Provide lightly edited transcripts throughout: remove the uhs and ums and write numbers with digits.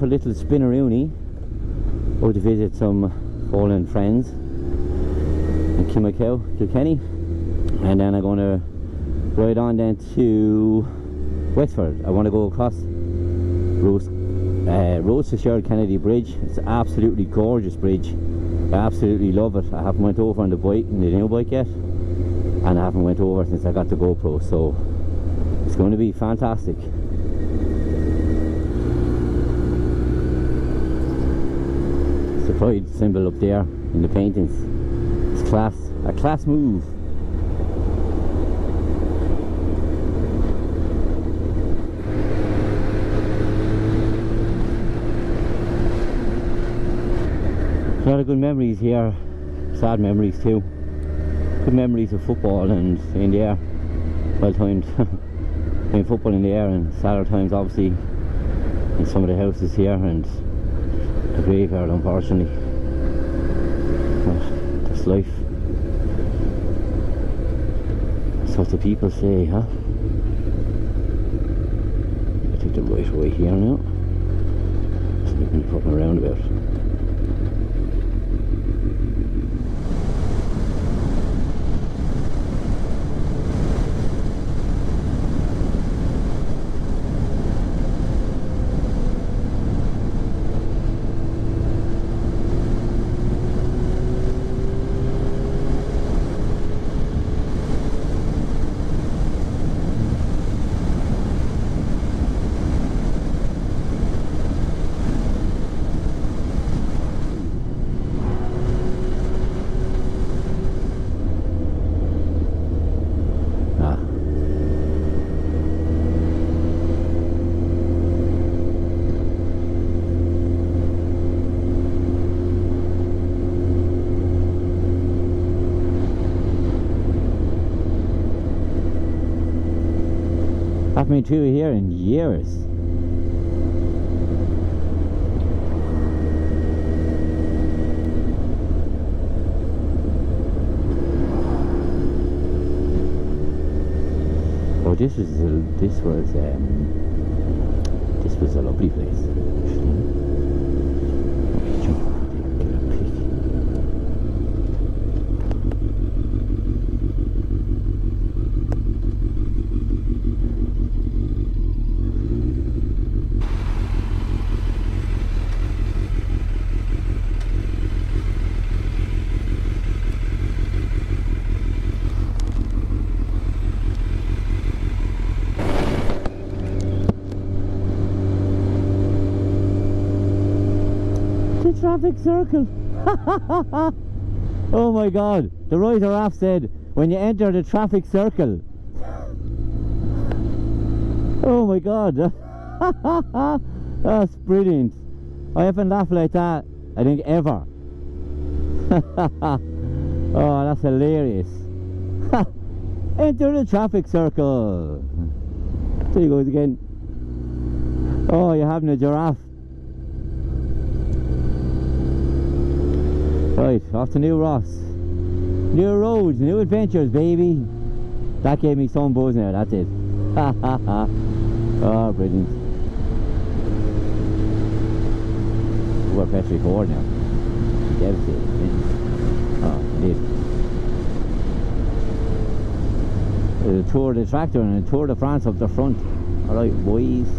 for a little spin-a-rooney. Go to visit some fallen friends in Kilmacow, Kilkenny, and then I'm going to ride on then to Wexford. I want to go across Roads to Sherwood Kennedy Bridge. It's an absolutely gorgeous bridge. I absolutely love it. I haven't went over on the bike, in the new bike yet, and I haven't went over since I got the GoPro, so it's going to be fantastic. It's the pride symbol up there in the paintings. It's class, a class move. A lot of good memories here, sad memories too. Good memories of football and in the air, well timed playing football in the air, and sadder times obviously in some of the houses here and the graveyard, unfortunately. But that's life. That's what the people say, huh? I take the right way here now. There's nothing fucking around about. I haven't been through here in years. Oh, this was a lovely place. Traffic circle. Oh my god, the rider off said when you enter the traffic circle. Oh my god. That's brilliant. I haven't laughed like that, I think, ever. Oh, that's hilarious. Enter the traffic circle. There he goes again. Oh, you're having a giraffe. Right, off to Newrath. New roads, new adventures, baby. That gave me some buzz now, that's it. Ha ha ha. Oh, brilliant. We're press record now. Devastated. Oh, indeed. There's a Tour de Tractor and a Tour de France up the front. Alright, boys.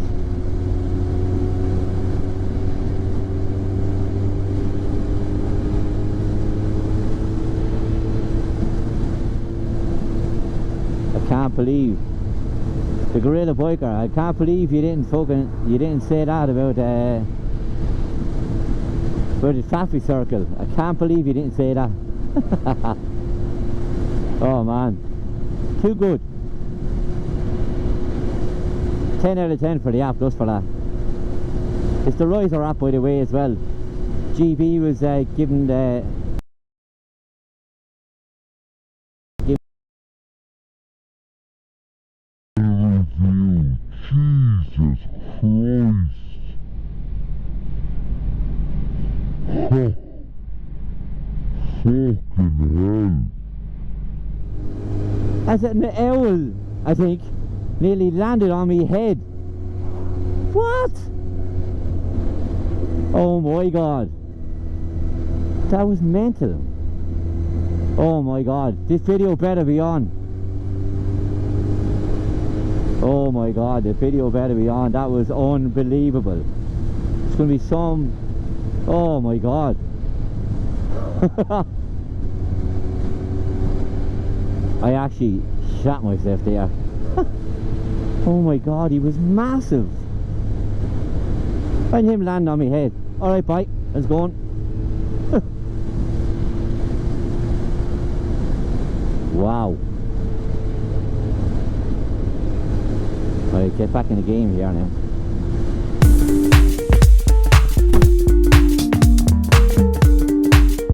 Can't believe the gorilla biker. I can't believe you didn't say that about the traffic circle. I can't believe you didn't say that. Oh man, too good. 10 out of 10 for the app, just for that. It's the riser app, by the way, as well. GB was given the Jesus Christ. Fucking hell. As an owl, I think, nearly landed on me head. What? Oh my god. That was mental. Oh my god. This video better be on. Oh my god, the video better be on. That was unbelievable. It's gonna be some... Oh my god. I actually shot myself there. Oh my god, he was massive. And him land on my head. Alright, bye. Let's go on. Wow. Alright, get back in the game here now.